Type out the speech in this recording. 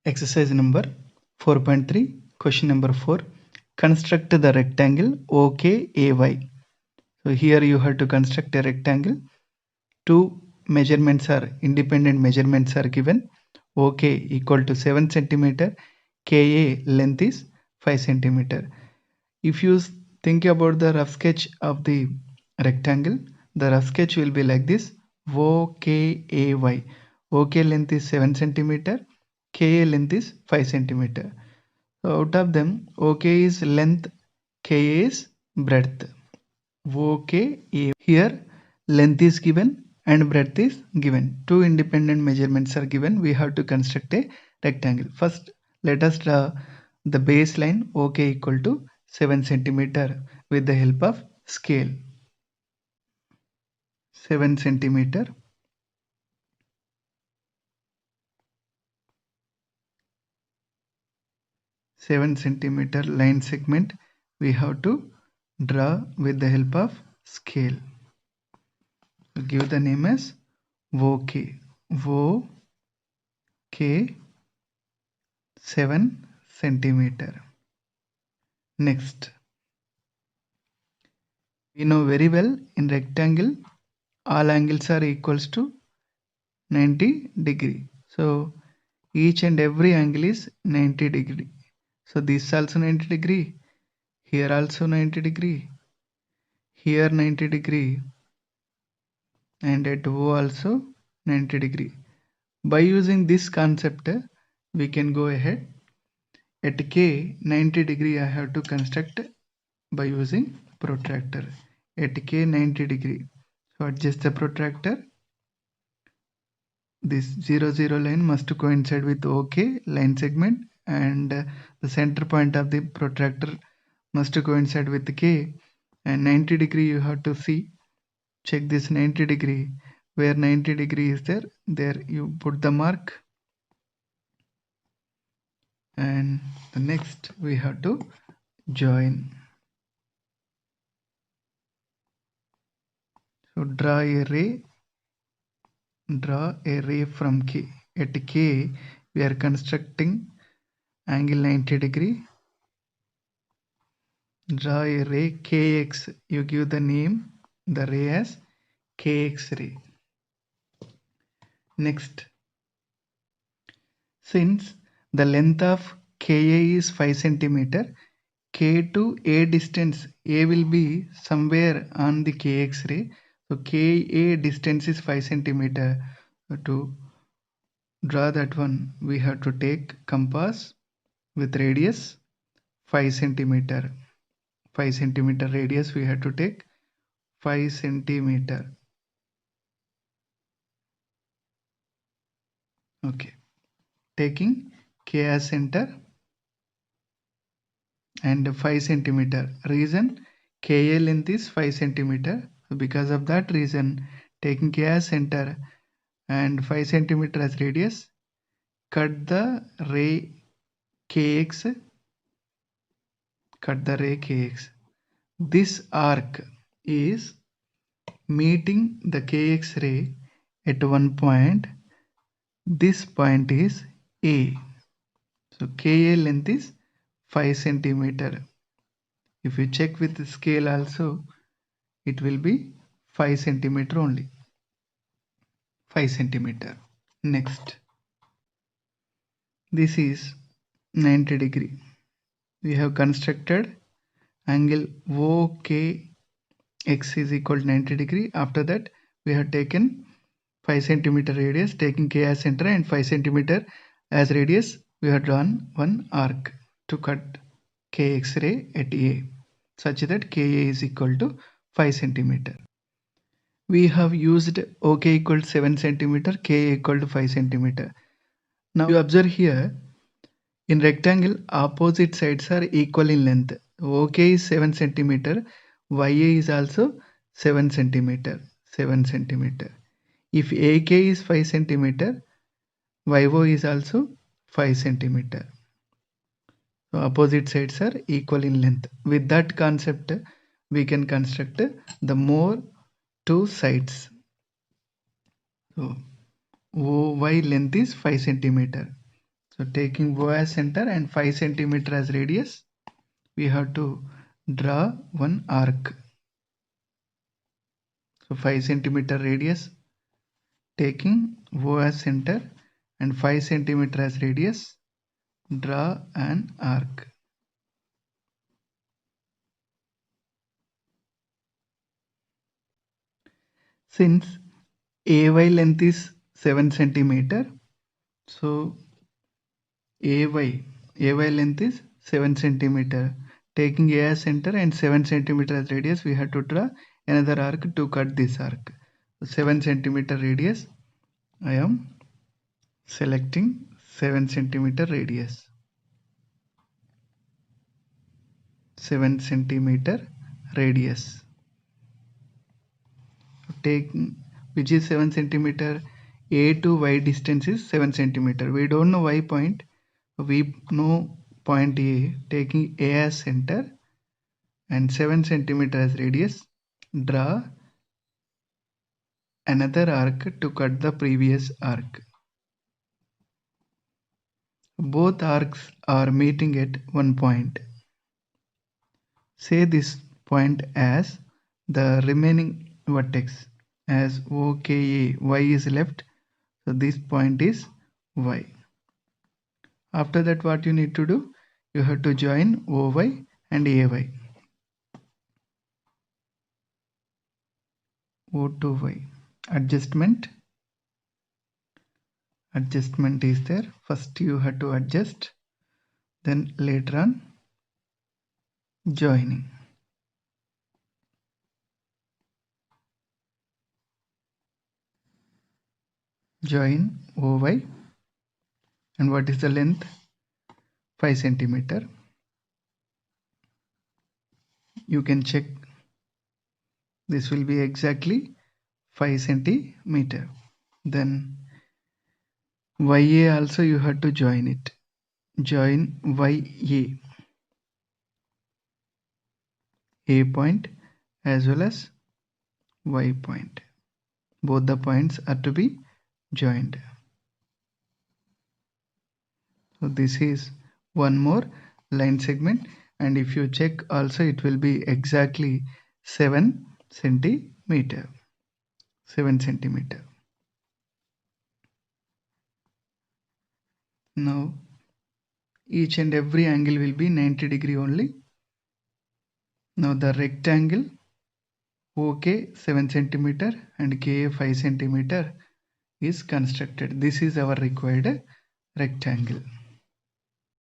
Exercise number 4.3, question number 4. Construct the rectangle OKAY. So here you have to construct a rectangle. Two measurements are independent measurements are given. OK equal to 7 centimeter. KA length is 5 centimeter. If you think about the rough sketch of the rectangle, the rough sketch will be like this. OKAY. OK length is 7 centimeter. KA length is 5 centimeter. So out of them, OK is length, KA is breadth. OK, here length is given and breadth is given. Two independent measurements are given. We have to construct a rectangle. First, let us draw the baseline OK equal to 7 centimeter with the help of scale. 7 centimeter. Line segment we have to draw with the help of scale. Give the name as OK. OK 7 centimeter. Next, we know very well in rectangle all angles are equals to 90 degree. So each and every angle is 90 degree. So this also 90 degree, here also 90 degree, here 90 degree, and at O also 90 degree. By using this concept, we can go ahead. At K 90 degree I have to construct by using protractor. At K 90 degree. So adjust the protractor. This 0 0 line must coincide with OK line segment, and the center point of the protractor must coincide with K, and 90 degree you have to see. Check this 90 degree. Where 90 degree is there you put the mark, and the next we have to join. So draw a ray from K. At K we are constructing angle 90 degree. Draw a ray Kx. You give the name the ray as Kx ray. Next, since the length of Ka is 5 centimeter, K to A distance, A will be somewhere on the Kx ray. So Ka distance is 5 centimeter. To draw that one, we have to take compass with radius 5 centimeter. 5 centimeter radius we have to take 5 centimeter. Okay, taking K as center and 5 centimeter. Reason, Ka length is 5 centimeter. So because of that reason, taking K as center and 5 centimeter as radius, cut the ray Kx. This arc is meeting the Kx ray at one point. This point is A. So Ka length is 5 centimeter. If you check with the scale also, it will be 5 centimeter only. 5 centimeter. Next, this is 90 degree. We have constructed angle OKX is equal to 90 degree. After that, we have taken 5 centimeter radius, taking K as center and 5 centimeter as radius. We have drawn one arc to cut Kx ray at A, such that Ka is equal to 5 centimeter. We have used OK equal to 7 centimeter, Ka equal to 5 centimeter. Now you observe here, in rectangle, opposite sides are equal in length. OK is 7 centimeter, YA is also 7 centimeter. If AK is 5 centimeter, YO is also 5 centimeter. So opposite sides are equal in length. With that concept, we can construct the more two sides. So OY length is 5 centimeter. So taking O as center and 5 centimeter as radius, we have to draw one arc. So 5 centimeter radius, taking O as center and 5 centimeter as radius, draw an arc. Since AY length is 7 centimeter, so AY length is 7 centimeter. Taking A as center and 7 centimeter as radius, we have to draw another arc to cut this arc. 7 centimeter radius, I am selecting 7 centimeter radius. 7 centimeter radius. Taking which is 7 centimeter, A to Y distance is 7 centimeter. We don't know Y point. We know point A. Taking A as center and 7 centimeter as radius, draw another arc to cut the previous arc. Both arcs are meeting at one point. Say this point as the remaining vertex, as OKA. Y is left, so this point is Y. After that, what you need to do? You have to join OY and AY. O to Y. Adjustment is there. First you have to adjust, then later on joining. Join OY, and what is the length? 5 centimeter. You can check, this will be exactly 5 centimeter. Then YA also you have to join it. Join YA, A point as well as Y point. Both the points are to be joined. So this is one more line segment, and if you check also, it will be exactly 7 centimeter. 7 centimeter. Now each and every angle will be 90 degree only. Now the rectangle OK 7 centimeter and KA 5 centimeter is constructed. This is our required rectangle.